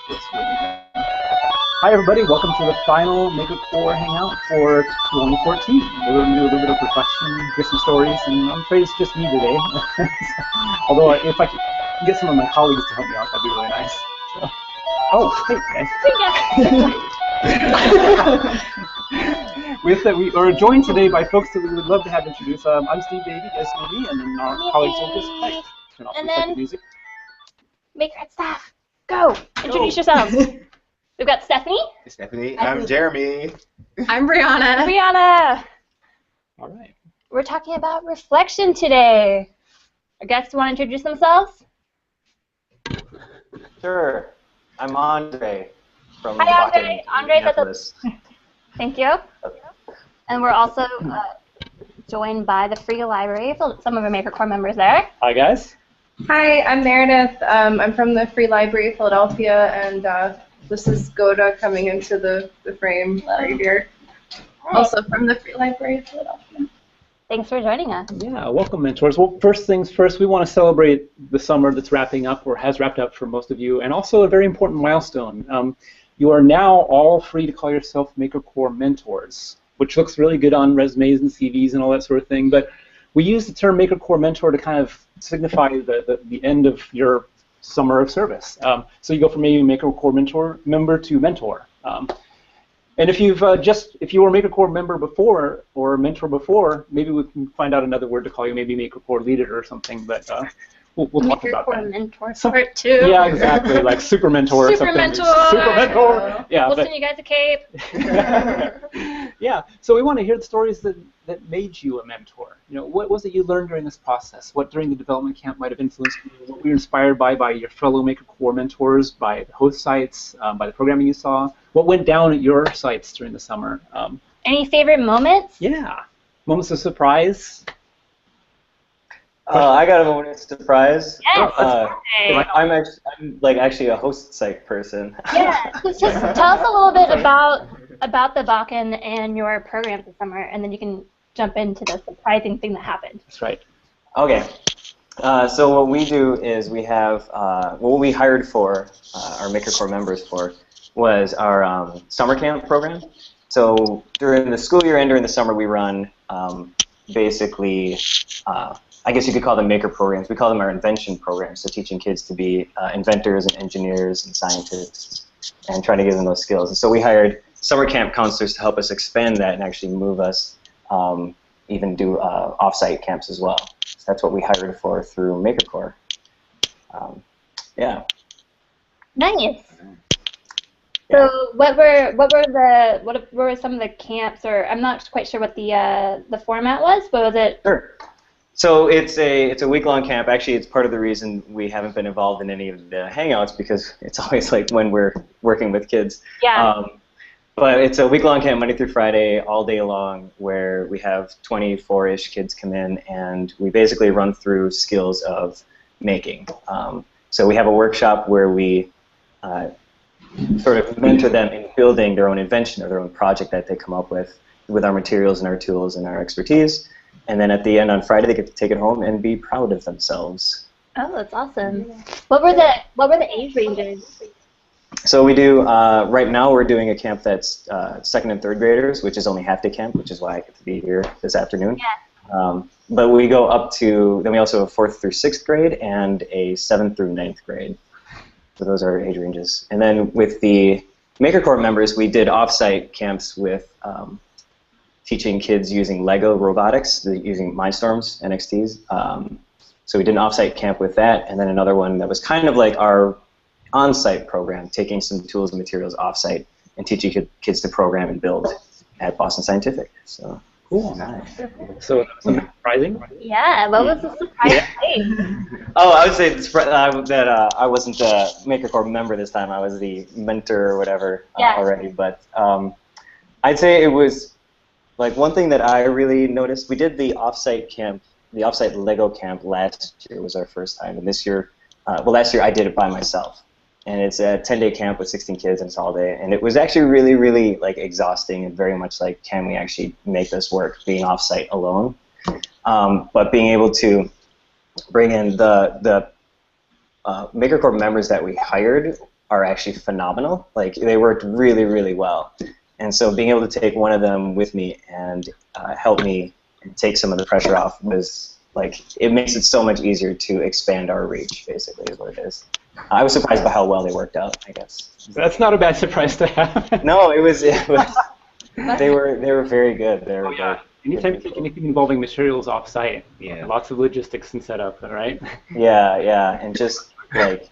Hi everybody, welcome to the final MakerCore Hangout for 2014. We're going to do a little bit of reflection, get some stories, and I'm afraid it's just me today. Although if I could get some of my colleagues to help me out, that'd be really nice. So. Oh, hey guys. We are joined today by folks that we would love to have introduced. I'm Steve Davey, SUV, and then our colleagues will just turn off the music. Maker and staff, go! Introduce yourselves. We've got Stephanie. Hey, Stephanie. I'm Jeremy. I'm Brianna. Brianna. All right. We're talking about reflection today. Our guests want to introduce themselves? Sure. I'm Andre from Hi, Andre. Andre's at Minneapolis. Thank you. And we're also joined by the Free Library. Some of our MakerCore members there. Hi, guys. Hi, I'm Meredith. I'm from the Free Library of Philadelphia, and this is Goda coming into the frame right here. Also from the Free Library of Philadelphia. Thanks for joining us. Yeah, welcome, mentors. Well, first things first, we want to celebrate the summer that's wrapping up, or has wrapped up for most of you, and also a very important milestone. You are now all free to call yourself MakerCore mentors, which looks really good on resumes and CVs and all that sort of thing, but we use the term MakerCore mentor to kind of signify the end of your summer of service. So you go from maybe MakerCore member to mentor. And if you've if you were a MakerCore member before or a mentor before, maybe we can find out another word to call you, maybe MakerCore leader or something. But we'll talk about that. MakerCore mentor part two. Yeah, exactly, like super mentor or something. Super mentor. Yeah. We'll send you guys a cape. Yeah. So we want to hear the stories that made you a mentor. You know, what was it you learned during this process? What during the development camp might have influenced you? What were you inspired by your fellow MakerCore mentors, by the host sites, by the programming you saw? What went down at your sites during the summer? Any favorite moments? Yeah. Moments of surprise? I got a moment of surprise. Yes. I'm actually a host site person. Yeah. Just tell us a little bit about the Bakken and your programs this summer, and then you can jump into the surprising thing that happened. That's right. Okay. So what we do is we have what we hired for our MakerCore members for was our summer camp program. So during the school year and during the summer, we run basically, I guess you could call them maker programs. We call them our invention programs, so teaching kids to be inventors and engineers and scientists and trying to give them those skills. And so we hired summer camp counselors to help us expand that and actually move us even do off-site camps as well. So that's what we hired for through MakerCore. Yeah. Nice. So what were some of the camps, or I'm not quite sure what the format was, but was it? Sure. So it's a week-long camp. Actually, it's part of the reason we haven't been involved in any of the hangouts, because it's always like when we're working with kids. Yeah. But it's a week-long camp, Monday through Friday, all day long, where we have 24-ish kids come in, and we basically run through skills of making. So we have a workshop where we sort of mentor them in building their own invention or their own project that they come up with our materials and our tools and our expertise. And then at the end on Friday, they get to take it home and be proud of themselves. Oh, that's awesome. What were the age ranges? So we do, right now we're doing a camp that's second and third graders, which is only half-day camp, which is why I get to be here this afternoon. Yeah. But we go up to, then we also have 4th through 6th grade and a 7th through 9th grade. So those are age ranges. And then with the MakerCore members, we did off-site camps with teaching kids using Lego robotics, using Mindstorms, NXTs. So we did an off-site camp with that, and then another one that was kind of like our on-site program, taking some tools and materials off-site and teaching kids to program and build at Boston Scientific. So cool. Nice. So something surprising? Yeah. What was the surprising thing? Oh, I would say that I wasn't a MakerCore member this time. I was the mentor or whatever already. But I'd say it was like one thing that I really noticed. We did the off-site camp, the off-site Lego camp last year was our first time, and this year, well, last year I did it by myself. And it's a 10-day camp with 16 kids, and it's all day. And it was actually really, really like exhausting and very much like, can we actually make this work, being off-site alone? But being able to bring in the MakerCore members that we hired are actually phenomenal. Like, they worked really, really well. And so being able to take one of them with me and help me take some of the pressure off was, like, it makes it so much easier to expand our reach, basically, is what it is. I was surprised by how well they worked out, I guess. That's not a bad surprise to have. No, it was they were very good. They were yeah. Anytime you take anything involving materials off-site, lots of logistics and setup, right? Yeah, and just, like,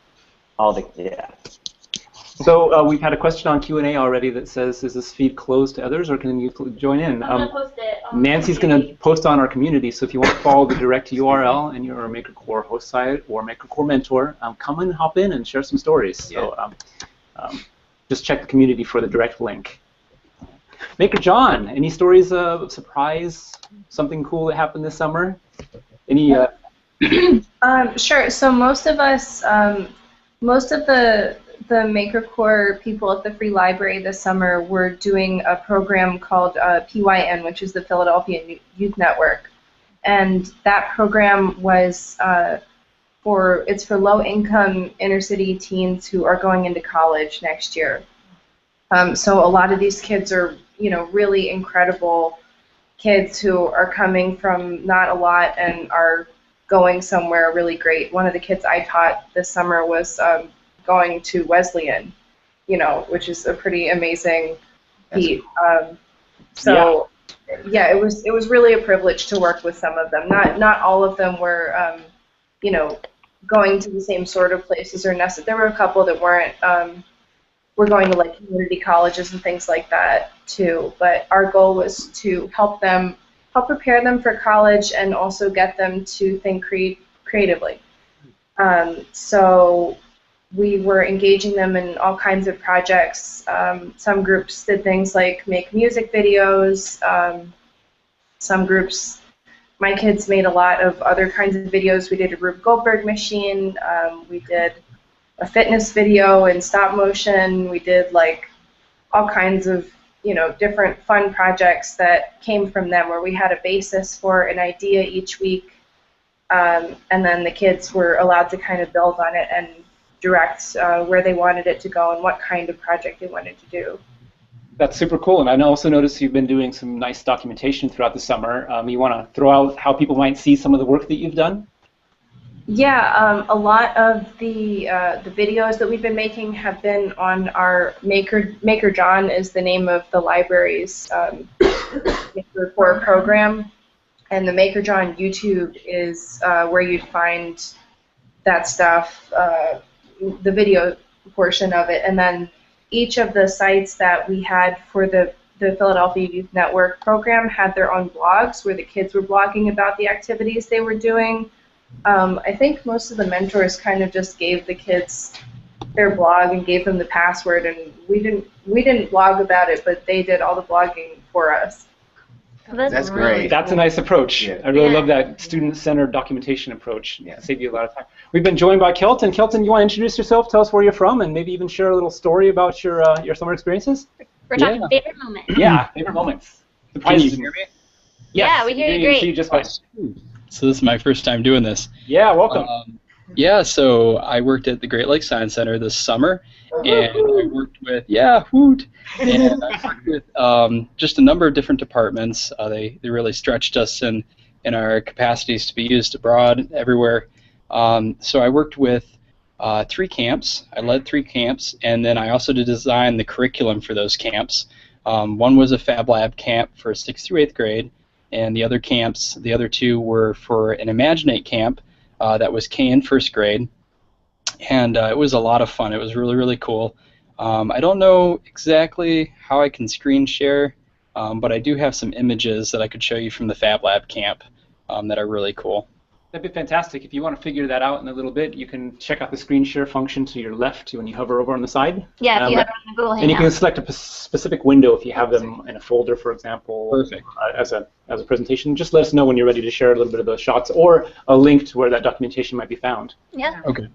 So we've had a question on Q&A already that says, is this feed closed to others, or can you join in? I'm going to post it on Nancy's going to post on our community, so if you want to follow the direct URL and you're a MakerCore host site or MakerCore mentor, come and hop in and share some stories. So just check the community for the direct link. Maker John, any stories of surprise, something cool that happened this summer? Any? Sure. So most of us, most of the MakerCore people at the Free Library this summer were doing a program called PYN, which is the Philadelphia Youth Network, and that program was for low-income inner-city teens who are going into college next year. So a lot of these kids are, really incredible kids who are coming from not a lot and are going somewhere really great. One of the kids I taught this summer was going to Wesleyan, which is a pretty amazing feat. So it was really a privilege to work with some of them. Not all of them were, going to the same sort of places or necessary. There were a couple that weren't. We're going to like community colleges and things like that too. But our goal was to help prepare them for college and also get them to think creatively. So we were engaging them in all kinds of projects. Some groups did things like make music videos. Some groups, my kids made a lot of other kinds of videos. We did a Rube Goldberg machine. We did a fitness video in stop motion. We did like all kinds of different fun projects that came from them, where we had a basis for an idea each week, and then the kids were allowed to kind of build on it and direct where they wanted it to go and what kind of project they wanted to do. That's super cool, and I also noticed you've been doing some nice documentation throughout the summer. You want to throw out how people might see some of the work that you've done? Yeah, a lot of the videos that we've been making have been on our Maker John is the name of the library's MakerCore program, and the Maker John YouTube is where you'd find that stuff, the video portion of it, and then each of the sites that we had for the Philadelphia Youth Network program had their own blogs where the kids were blogging about the activities they were doing. I think most of the mentors kind of just gave the kids their blog and gave them the password, and we didn't blog about it, but they did all the blogging for us. That's great. That's a nice approach. Yeah. I really love that student-centered documentation approach. Yeah. Save you a lot of time. We've been joined by Kelton. Kelton, you want to introduce yourself? Tell us where you're from, and maybe even share a little story about your summer experiences. We're talking favorite moments. Yeah, favorite moments. Can you hear me? Yes, yeah, we hear you great. See you just fine. So this is my first time doing this. Yeah, welcome. So I worked at the Great Lakes Science Center this summer, and I worked with, and I worked with just a number of different departments. They really stretched us in our capacities to be used abroad, everywhere. So I worked with 3 camps. I led 3 camps, and then I also did design the curriculum for those camps. One was a Fab Lab camp for 6th through 8th grade, and the other 2 were for an Imaginate camp that was K in 1st grade, and it was a lot of fun. It was really, really cool. I don't know exactly how I can screen share, but I do have some images that I could show you from the Fab Lab camp that are really cool. That'd be fantastic. If you want to figure that out in a little bit, you can check out the screen share function to your left when you hover over on the side. Yeah, if you have it on the Google Hangout. And you can select a specific window if you have them in a folder, for example. Perfect. As a presentation. Just let us know when you're ready to share a little bit of those shots or a link to where that documentation might be found. Yeah. Okay.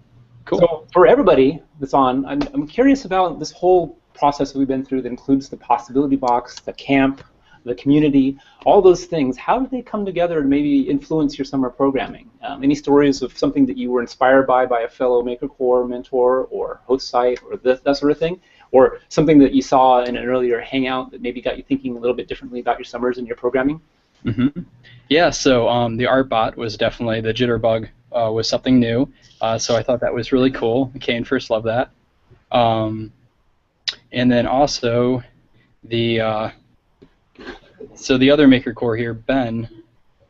Cool. So for everybody that's on, I'm curious about this whole process that we've been through that includes the possibility box, the camp, the community, all those things. How did they come together to maybe influence your summer programming? Any stories of something that you were inspired by a fellow Maker Corps mentor or host site or that sort of thing? Or something that you saw in an earlier hangout that maybe got you thinking a little bit differently about your summers and your programming? Mm-hmm. Yeah, so the Artbot was definitely, the Jitterbug was something new, so I thought that was really cool. Kane first loved that. And then also the the other Maker Core here, Ben,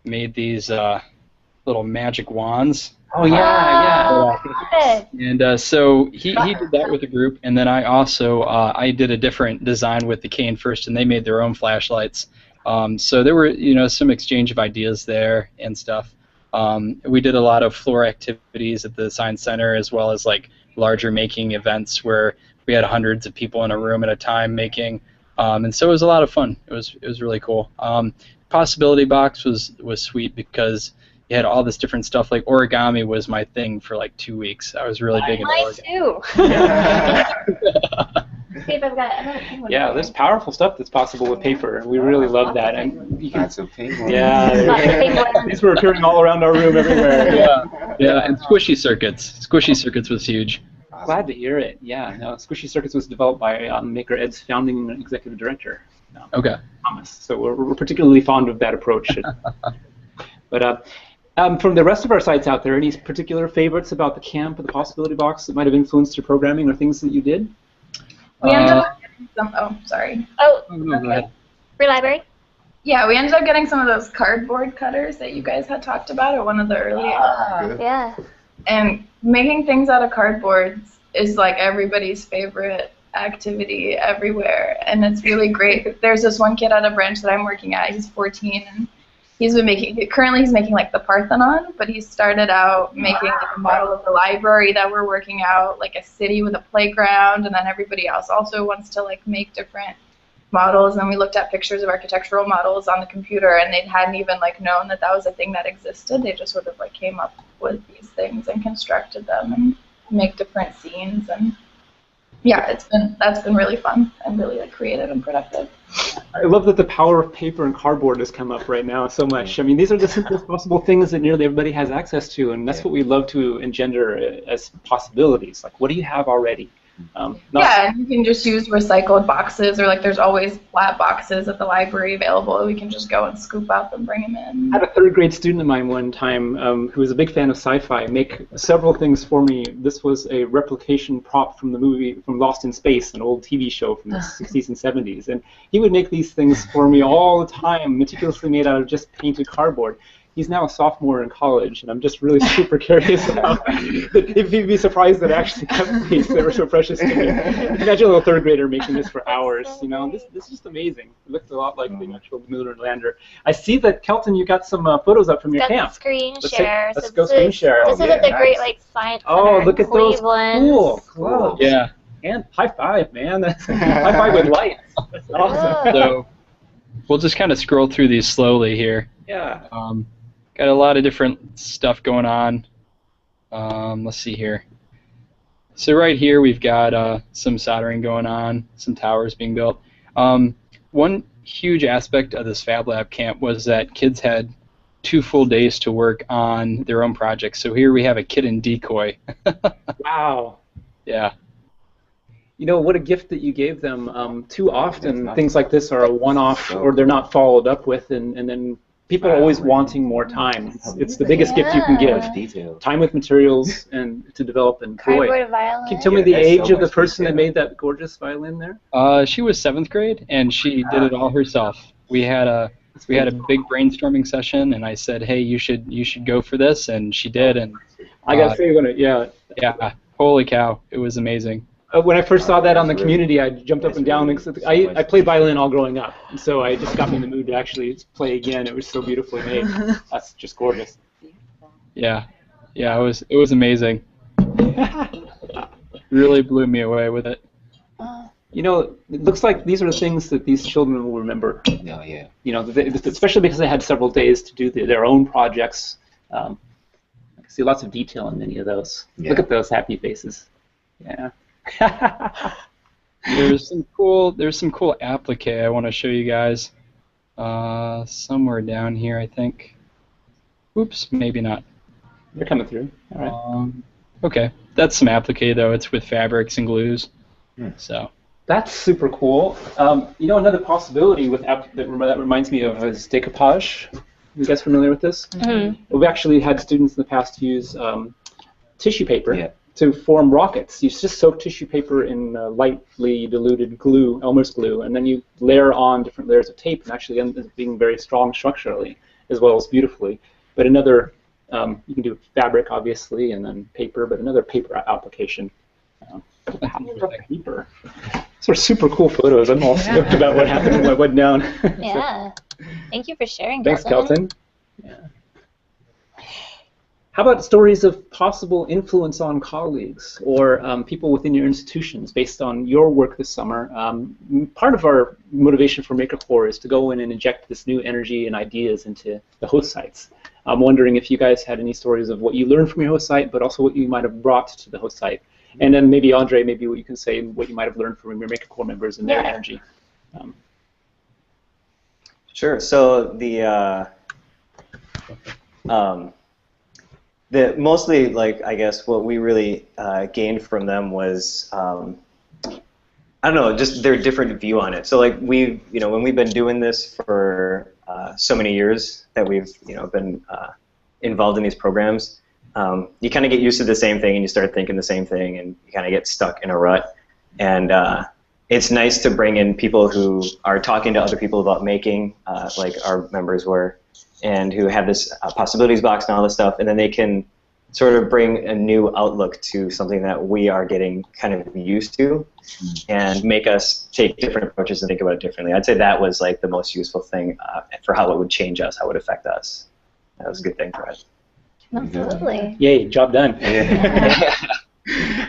made these little magic wands. Oh yeah. And so he did that with a group, and then I also I did a different design with the Kane first, and they made their own flashlights. So there were some exchange of ideas there and stuff. We did a lot of floor activities at the Science Center, as well as like larger making events where we had hundreds of people in a room at a time making, and so it was a lot of fun. It was really cool. Possibility Box was sweet because you had all this different stuff. Like origami was my thing for like 2 weeks. I was really big into origami. Mine too. See if I've got another penguin. Yeah, there's powerful stuff that's possible with paper, and we really love that. And you can, Lots of penguins. yeah, these were appearing all around our room everywhere. Yeah, and Squishy Circuits. Squishy Circuits was huge. Glad to hear it. Yeah, no, Squishy Circuits was developed by Maker Ed's founding executive director, Thomas. So we're particularly fond of that approach. But from the rest of our sites out there, any particular favorites about the camp or the Possibility Box that might have influenced your programming or things that you did? We ended up getting some. Oh, sorry. Oh, Go ahead. Free library? Yeah, we ended up getting some of those cardboard cutters that you guys had talked about at one of the earlier. Yeah. And making things out of cardboards is like everybody's favorite activity everywhere, and it's really great. There's this one kid at a branch that I'm working at. He's 14, and currently he's making like the Parthenon, but he started out making like a model of the library that we're working out, like a city with a playground, and then everybody else also wants to like make different models. And we looked at pictures of architectural models on the computer, and they hadn't even like known that was a thing that existed. They just sort of like came up with these things and constructed them and make different scenes. And yeah, that's been really fun and really like creative and productive. I love that the power of paper and cardboard has come up right now so much. I mean, these are the simplest possible things that nearly everybody has access to, and that's what we love to engender as possibilities. Like, what do you have already? Yeah, and you can just use recycled boxes, or like there's always flat boxes at the library available. We can just go and scoop up and bring them in. I had a third grade student of mine one time who was a big fan of sci-fi make several things for me. This was a replication prop from the movie from Lost in Space, an old TV show from the 60s and 70s. And he would make these things for me all the time, meticulously made out of just painted cardboard. He's now a sophomore in college, and I'm just really super curious about if he'd be surprised that I actually kept these that were so precious to me. Imagine a little third grader making this for hours. You know, this is just amazing. It looked a lot like the actual lunar lander. I see that, Kelton, you got some photos up from your camp. Screen share. Let's go screen share. This is at the Great Lakes Science Center. Oh, look at those! Cleveland. Cool. Yeah. And high five, man. High five with lights. That's awesome. So we'll just kind of scroll through these slowly here. Yeah. Got a lot of different stuff going on. Let's see here. So right here we've got some soldering going on, some towers being built. One huge aspect of this Fab Lab camp was that kids had 2 full days to work on their own projects. So here we have a kitten decoy. Wow. Yeah. You know, what a gift that you gave them. Too often things like this are a one-off, or they're not followed up with, and then people are always wanting more time. It's the biggest gift you can give. Time with materials and to develop. And boy, Cardboard violin. can you tell me the age of the person that made that gorgeous violin there? She was 7th grade, and she did it all herself. We had a big brainstorming session, and I said, "Hey, you should go for this," and she did. And I gotta say, yeah, holy cow, it was amazing. When I first saw that on the community, I jumped up and down. I played violin all growing up, and so I just got me in the mood to actually play again. It was so beautifully made. That's just gorgeous. Yeah, it was amazing. Really blew me away with it. You know, it looks like these are the things that these children will remember. Oh, yeah. You know, especially because they had several days to do their own projects. I can see lots of detail in many of those. Yeah. Look at those happy faces. Yeah. There's some cool applique I want to show you guys. Somewhere down here, I think. Oops, maybe not. They're coming through. All right. Okay, that's some applique though. It's with fabrics and glues. So. That's super cool. Another possibility with that reminds me of is decoupage. You guys familiar with this? We've actually had students in the past use tissue paper to form rockets. You just soak tissue paper in lightly diluted glue, Elmer's glue, and then you layer on different layers of tape, and actually ends up being very strong structurally as well as beautifully. But another, you can do fabric obviously, and then paper, but another paper application. Paper. These are super cool photos. I'm all stoked about what happened when I went down. Yeah. Thank you for sharing. Thanks, Kelton. Yeah. How about stories of possible influence on colleagues or people within your institutions based on your work this summer? Part of our motivation for MakerCore is to go in and inject this new energy and ideas into the host sites. I'm wondering if you guys had any stories of what you learned from your host site, but also what you might have brought to the host site. And then maybe, Andre, maybe what you can say, what you might have learned from your MakerCore members and their energy. Sure. So the mostly, like, I guess what we really gained from them was I don't know, just their different view on it. So like when we've been doing this for so many years that we've been involved in these programs, you kind of get used to the same thing and you start thinking the same thing and you kind of get stuck in a rut. And it's nice to bring in people who are talking to other people about making, like our members were, and who have this possibilities box and all this stuff, and then they can sort of bring a new outlook to something that we are getting kind of used to and make us take different approaches and think about it differently. I'd say that was like the most useful thing for how it would change us, how it would affect us. That was a good thing for us. Absolutely. Yay, job done.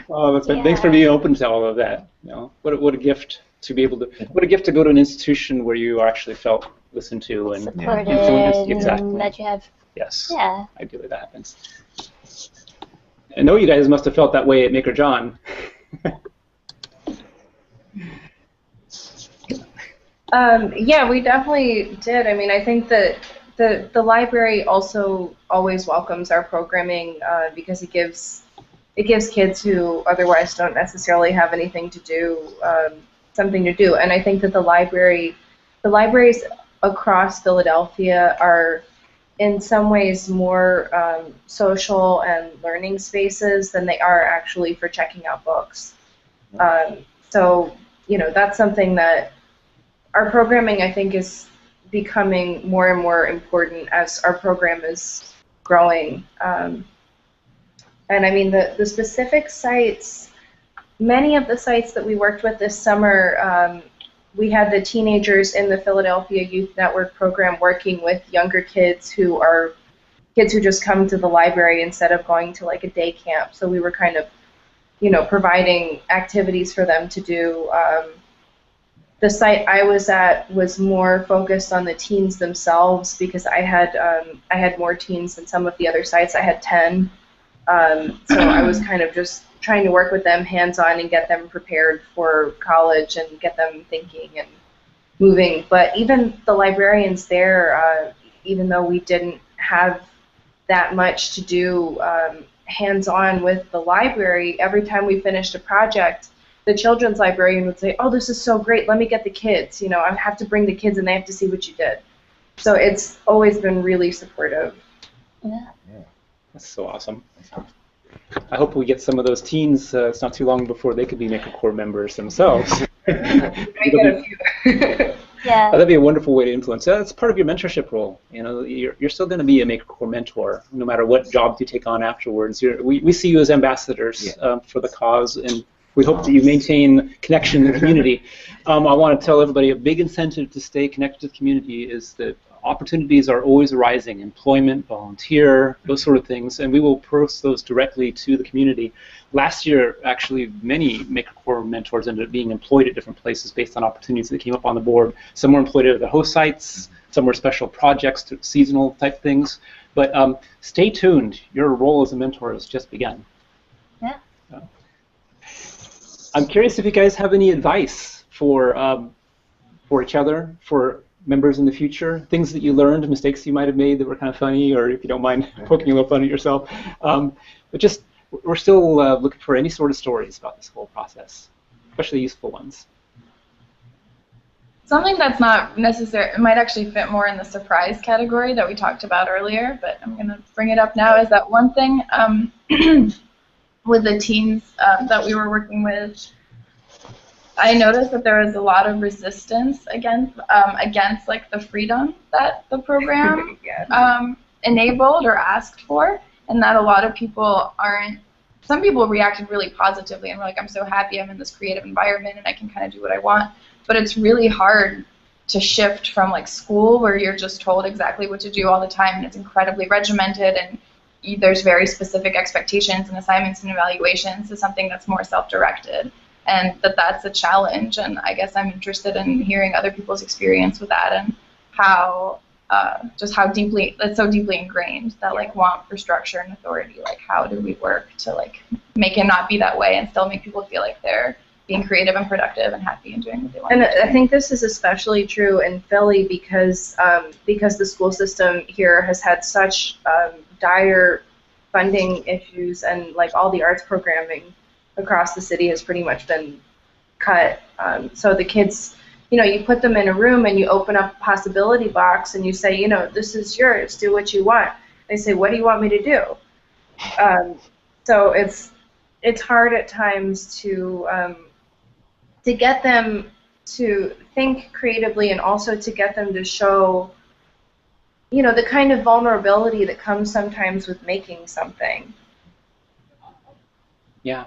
Oh, that's thanks for being open to all of that. What a gift to be able to. What a gift to go to an institution where you are actually felt listened to and supported, exactly. that you have. Yes. Yeah. Ideally, that happens. I know you guys must have felt that way at Maker John. Yeah, we definitely did. I mean, I think that the library also always welcomes our programming because it gives kids who otherwise don't necessarily have anything to do something to do. And I think that the libraries across Philadelphia are in some ways more social and learning spaces than they are actually for checking out books. So that's something that our programming, I think, is becoming more and more important as our program is growing. And I mean, the specific sites, many of the sites that we worked with this summer, we had the teenagers in the Philadelphia Youth Network program working with younger kids who just come to the library instead of going to like a day camp. So we were kind of, providing activities for them to do. The site I was at was more focused on the teens themselves because I had more teens than some of the other sites. I had 10. So I was kind of just trying to work with them hands-on and get them prepared for college and get them thinking and moving. But even the librarians there, even though we didn't have that much to do hands-on with the library, every time we finished a project, the children's librarian would say, "Oh, this is so great, let me get the kids. I have to bring the kids and they have to see what you did." So it's always been really supportive. Yeah. That's so awesome. I hope we get some of those teens. It's not too long before they could be MakerCore members themselves. Yeah. That'd be a wonderful way to influence. That's part of your mentorship role. You're still going to be a MakerCore mentor, no matter what job you take on afterwards. We see you as ambassadors for the cause, and we hope that you maintain connection in the community. I want to tell everybody a big incentive to stay connected to the community is that opportunities are always arising, employment, volunteer, those sort of things, and we will post those directly to the community. Last year, actually, many MakerCore mentors ended up being employed at different places based on opportunities that came up on the board. Some were employed at the host sites, some were special projects, seasonal type things, but stay tuned. Your role as a mentor has just begun. Yeah. I'm curious if you guys have any advice for each other, for members in the future? Things that you learned, mistakes you might have made that were kind of funny, or if you don't mind poking a little fun at yourself. But just, we're still looking for any sort of stories about this whole process, especially useful ones. Something that's not necessary, it might actually fit more in the surprise category that we talked about earlier, but I'm going to bring it up now, is that one thing with the teens that we were working with, I noticed that there was a lot of resistance against like the freedom that the program enabled or asked for, and that a lot of people aren't. Some people reacted really positively and were like, "I'm so happy I'm in this creative environment and I can kind of do what I want." But it's really hard to shift from like school, where you're just told exactly what to do all the time, and it's incredibly regimented, and there's very specific expectations and assignments and evaluations, to something that's more self-directed. And that's a challenge, and I guess I'm interested in hearing other people's experience with that, and how just how deeply it's so deeply ingrained, that like want for structure and authority. Like, how do we work to like make it not be that way and still make people feel like they're being creative and productive and happy and doing what they want and to do? I think this is especially true in Philly because the school system here has had such dire funding issues, and like all the arts programming across the city has pretty much been cut. So the kids, you put them in a room and you open up a possibility box and you say, this is yours, do what you want. They say, what do you want me to do? So it's hard at times to get them to think creatively, and also to get them to show, the kind of vulnerability that comes sometimes with making something. Yeah.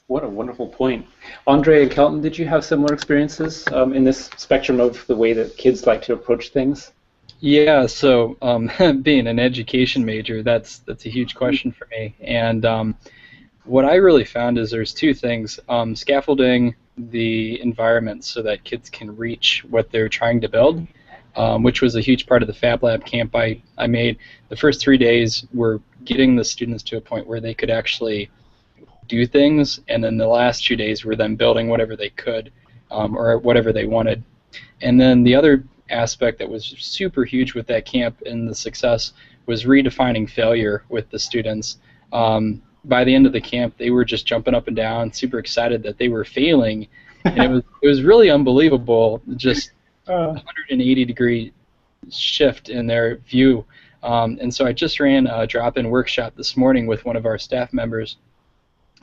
What a wonderful point. Andre and Kelton, did you have similar experiences in this spectrum of the way that kids like to approach things? Yeah, so being an education major, that's a huge question for me. And what I really found is there's two things. Scaffolding the environment so that kids can reach what they're trying to build, which was a huge part of the Fab Lab camp I made. The first 3 days were getting the students to a point where they could actually do things, and then the last 2 days were them building whatever they could or whatever they wanted. And then the other aspect that was super huge with that camp and the success was redefining failure with the students. By the end of the camp, they were just jumping up and down, super excited that they were failing, and it was really unbelievable, just 180-degree shift in their view. And so I just ran a drop-in workshop this morning with one of our staff members.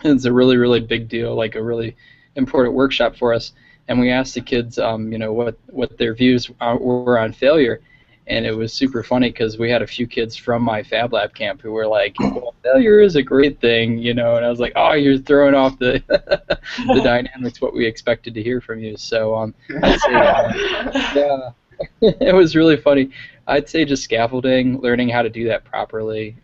It's a really, really big deal, like a really important workshop for us. And we asked the kids, what their views were on failure. And it was super funny because we had a few kids from my Fab Lab camp who were like, well, failure is a great thing, And I was like, oh, you're throwing off the the dynamics, what we expected to hear from you. So I'd say, yeah, it was really funny. I'd say just scaffolding, learning how to do that properly.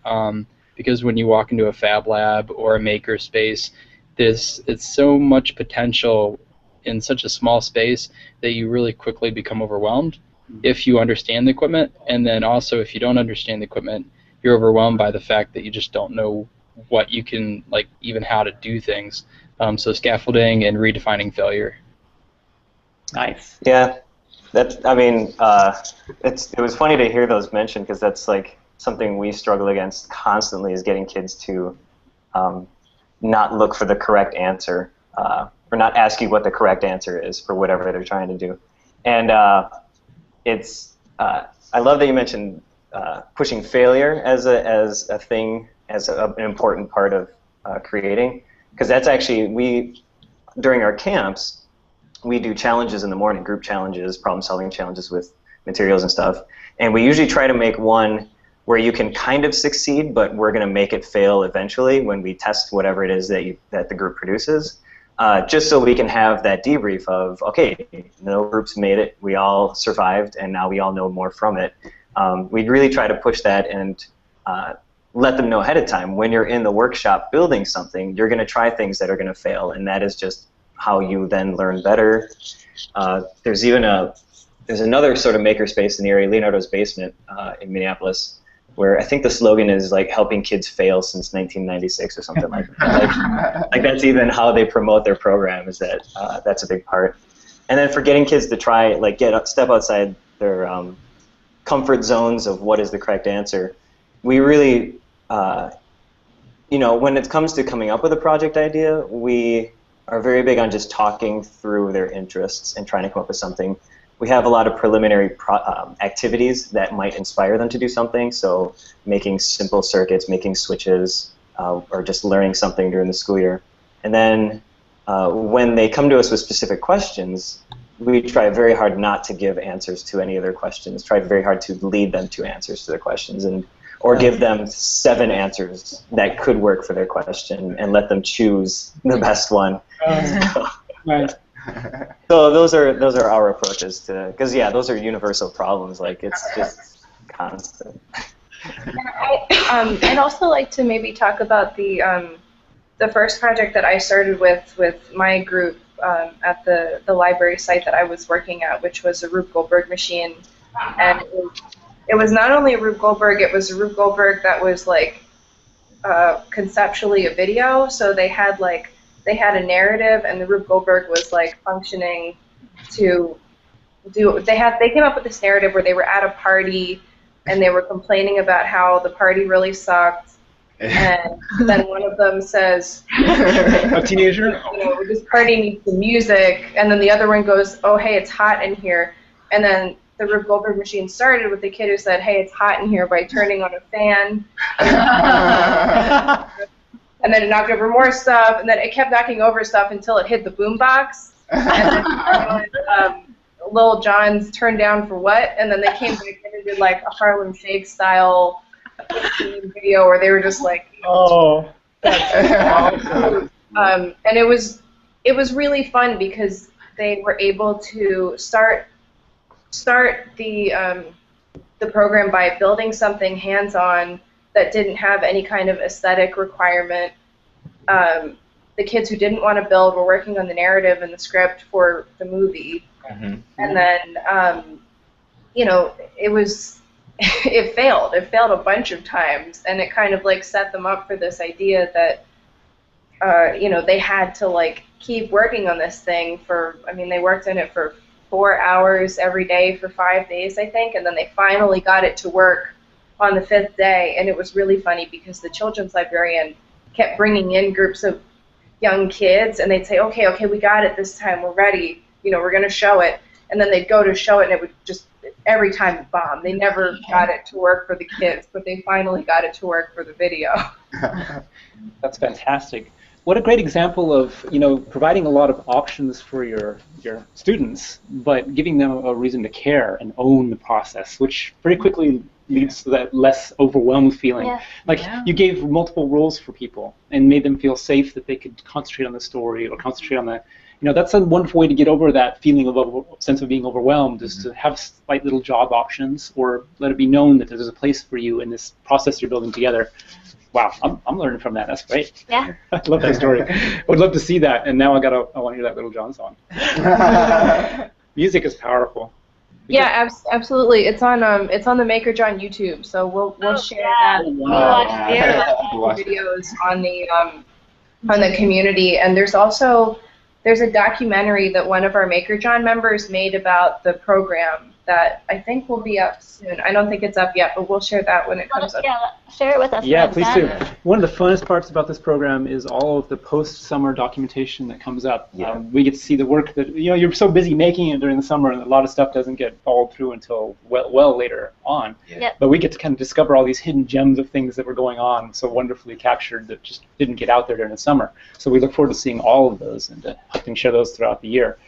Because when you walk into a Fab Lab or a maker space, it's so much potential in such a small space that you really quickly become overwhelmed if you understand the equipment, and then also if you don't understand the equipment, you're overwhelmed by the fact that you just don't know what you can, like, even how to do things. So scaffolding and redefining failure. Nice. Yeah, it was funny to hear those mentioned, because that's like something we struggle against constantly, is getting kids to not look for the correct answer, or not ask you what the correct answer is for whatever they're trying to do. And I love that you mentioned pushing failure as a thing, as an important part of creating, because that's actually, during our camps, we do challenges in the morning, group challenges, problem-solving challenges with materials and stuff, and we usually try to make one where you can kind of succeed, but we're going to make it fail eventually when we test whatever it is that the group produces, just so we can have that debrief of, okay, no groups made it, we all survived, and now we all know more from it. We really try to push that and let them know ahead of time, when you're in the workshop building something, you're going to try things that are going to fail, and that is just how you then learn better. There's another sort of makerspace in the area, Leonardo's Basement in Minneapolis, where I think the slogan is like helping kids fail since 1996 or something like that. Like that's even how they promote their program, is that that's a big part. And then for getting kids to try, like, step outside their comfort zones of what is the correct answer, we really, you know, when it comes to coming up with a project idea, we are very big on just talking through their interests and trying to come up with something. We have a lot of preliminary activities that might inspire them to do something, so making simple circuits, making switches, or just learning something during the school year. And then when they come to us with specific questions, we try very hard not to give answers to any of their questions, try very hard to lead them to answers to their questions, or give them 7 answers that could work for their question and let them choose the best one. Right. So those are our approaches to, because yeah, those are universal problems. Like, it's just constant. I'd also like to maybe talk about the first project that I started with my group at the library site that I was working at, which was a Rube Goldberg machine, and it was not only a Rube Goldberg, it was a Rube Goldberg that was like conceptually a video. So they had a narrative, and the Rube Goldberg was like functioning to do. They came up with this narrative where they were at a party and they were complaining about how the party really sucked, and then one of them says, a teenager, you know, this party needs some music, and then the other one goes, oh hey, it's hot in here, and then the Rube Goldberg machine started with the kid who said, hey, it's hot in here, by turning on a fan. And then it knocked over more stuff, and then it kept knocking over stuff until it hit the boombox. And then Lil Jon's Turned Down for What? And then they came back and did like a Harlem Shake style video where they were just like, oh, that's awesome. And it was really fun because they were able to start the program by building something hands-on that didn't have any kind of aesthetic requirement. The kids who didn't want to build were working on the narrative and the script for the movie. Mm-hmm. And then, you know, it failed. It failed a bunch of times, and it kind of like set them up for this idea that, you know, they had to like keep working on this thing for, I mean, they worked on it for 4 hours every day for 5 days, I think, and then they finally got it to work on the 5th day. And it was really funny because the children's librarian kept bringing in groups of young kids, and they'd say, okay, we got it this time, we're ready, you know, we're going to show it. And then they'd go to show it, and it would just, every time bomb. They never got it to work for the kids, but they finally got it to work for the video. That's fantastic. What a great example of, you know, providing a lot of options for your students, but giving them a reason to care and own the process, which very quickly leads to that less overwhelmed feeling. Yeah. Like, you gave multiple roles for people and made them feel safe that they could concentrate on the story or concentrate on the, you know, that's a wonderful way to get over that feeling of sense of being overwhelmed, is to have slight little job options, or let it be known that there's a place for you in this process you're building together. Wow, I'm learning from that. That's great. Yeah. I love that story. I would love to see that, and now I want to hear that Little John song. Music is powerful. Yeah, absolutely. It's on the Maker John YouTube, so we'll share that. Videos on the community, and there's a documentary that one of our Maker John members made about the program that I think will be up soon. I don't think it's up yet, but we'll share that when it comes up. Yeah, share it with us. Yeah, please do. One of the funnest parts about this program is all of the post-summer documentation that comes up. Yeah. We get to see the work that, you know, you're so busy making it during the summer, and a lot of stuff doesn't get followed through until well later on. Yeah. But we get to kind of discover all these hidden gems of things that were going on, so wonderfully captured, that just didn't get out there during the summer. So we look forward to seeing all of those and helping share those throughout the year.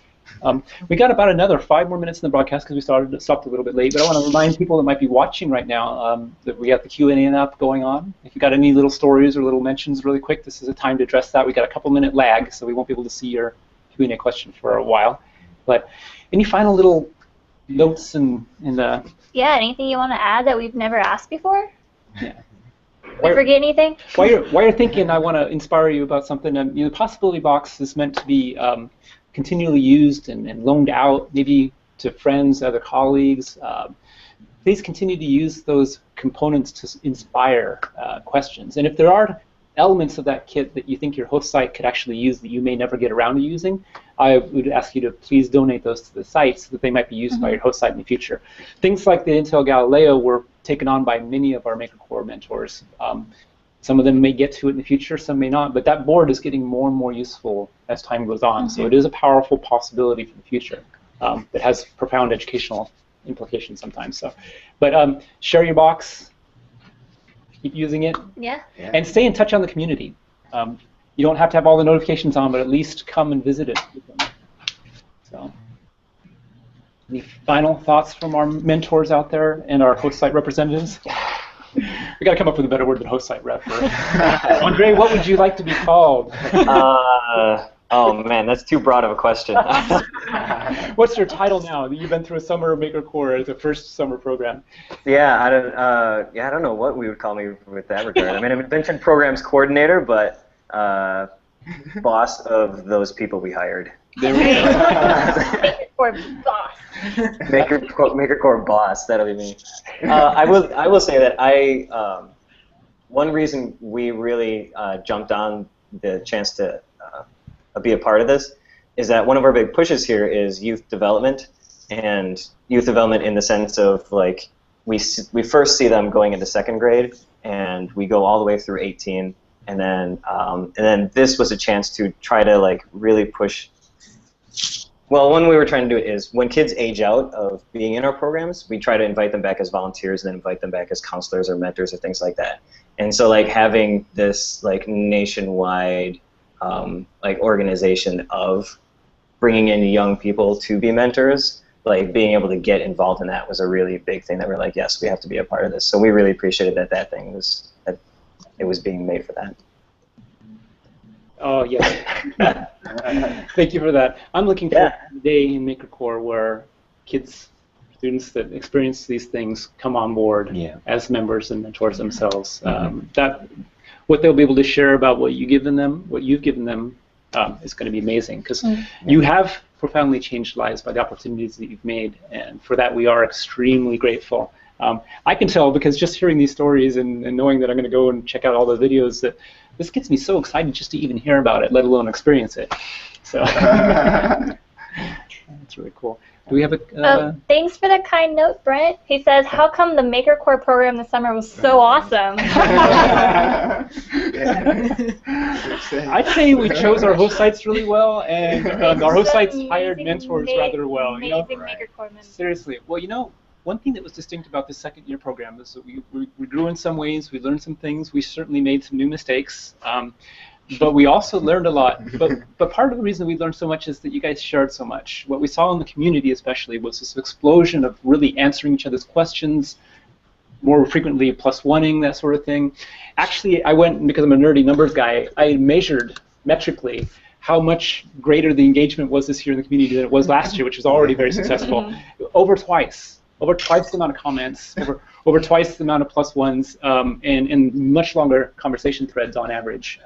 We got about another 5 more minutes in the broadcast because we stopped a little bit late, but I want to remind people that might be watching right now that we got the Q&A app going on. If you got any little stories or little mentions really quick, this is a time to address that. We got a couple-minute lag, so we won't be able to see your Q&A question for a while. But any final little notes and yeah, anything you want to add that we've never asked before? Yeah. Did we forget anything? While you're thinking, I want to inspire you about something. You know, the Possibility Box is meant to be continually used and loaned out, maybe to friends, other colleagues. Please continue to use those components to inspire questions. And if there are elements of that kit that you think your host site could actually use that you may never get around to using, I would ask you to please donate those to the site so that they might be used by your host site in the future. Things like the Intel Galileo were taken on by many of our Maker Core mentors. Some of them may get to it in the future, some may not, but that board is getting more and more useful as time goes on. So it is a powerful possibility for the future that has profound educational implications sometimes. So, but share your box, keep using it, and stay in touch on the community. You don't have to have all the notifications on, but at least come and visit it. So, any final thoughts from our mentors out there and our host site representatives? We got to come up with a better word than host site rep. Andre, what would you like to be called? Oh man, that's too broad of a question. What's your title now? You've been through a summer of Maker Core as the first summer program. Yeah, I don't know what we would call me with that regard. I mean, I'm Invention Programs Coordinator, but boss of those people we hired. There we go. Maker Core boss. Maker Core boss. That'll be me. I will say that one reason we really jumped on the chance to be a part of this is that one of our big pushes here is youth development, and youth development in the sense of like we first see them going into second grade, and we go all the way through 18, and then this was a chance to try to like really push. Well, one way we're trying to do it is when kids age out of being in our programs, we try to invite them back as volunteers and then invite them back as counselors or mentors or things like that. And so like having this like nationwide like organization of bringing in young people to be mentors, like being able to get involved in that was a really big thing that we're like, yes, we have to be a part of this. So we really appreciated that it was being made for that. Oh, yes. Thank you for that. I'm looking forward to the day in Maker Core where kids, students that experience these things come on board as members and mentors themselves. What they'll be able to share about what you've given them, is going to be amazing, because you have profoundly changed lives by the opportunities that you've made, and for that we are extremely grateful. I can tell because just hearing these stories and knowing that I'm going to go and check out all the videos, that this gets me so excited just to even hear about it, let alone experience it. So that's really cool. Do we have a? Thanks for the kind note, Brent. He says, "How come the Maker Core program this summer was so awesome?" I'd say we chose our host sites really well, and our host sites hired mentors rather well. Amazing Maker Core members. Seriously. Well, one thing that was distinct about this second year program is that we grew in some ways, we learned some things, we certainly made some new mistakes, but we also learned a lot. But part of the reason we learned so much is that you guys shared so much. What we saw in the community especially was this explosion of really answering each other's questions, more frequently +1ing, that sort of thing. Actually, I went, because I'm a nerdy numbers guy, I measured metrically how much greater the engagement was this year in the community than it was last year, which was already very successful. Over twice the amount of comments, over twice the amount of +1s, and much longer conversation threads on average.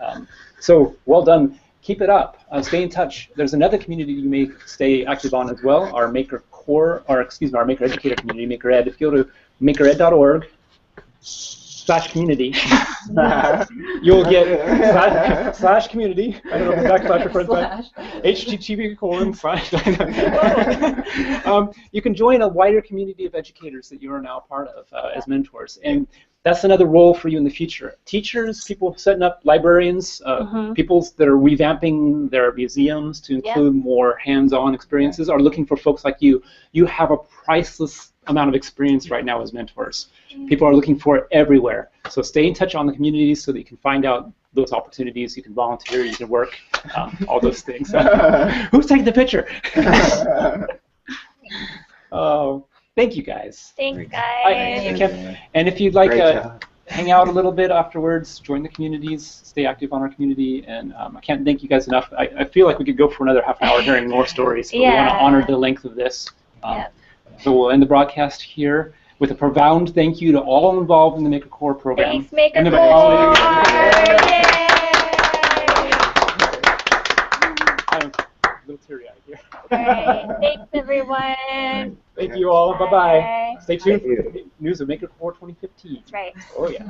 So well done. Keep it up. Stay in touch. There's another community you may stay active on as well, our Maker Core, or excuse me, our Maker Educator community, Maker Ed. If you go to makered.org/community, you'll get /community. I don't know if it's backslash or front slash. http:// you can join a wider community of educators that you are now part of as mentors. And that's another role for you in the future. Teachers, people setting up librarians, people that are revamping their museums to include more hands-on experiences are looking for folks like you. You have a priceless amount of experience right now as mentors. People are looking for it everywhere. So stay in touch on the community so that you can find out those opportunities. You can volunteer, you can work, all those things. Who's taking the picture? Oh, thank you guys. Thanks, guys. And if you'd like to hang out a little bit afterwards, join the communities, stay active on our community, and I can't thank you guys enough. I feel like we could go for another half an hour hearing more stories, but we want to honor the length of this. So we'll end the broadcast here with a profound thank you to all involved in the Maker Core program. Thanks, Maker Core! Yay! I'm a little teary-eyed here. Great. Thanks, everyone. Thank you all. Bye-bye. Bye. Stay tuned for news of Maker Core 2015. That's right. Oh, yeah.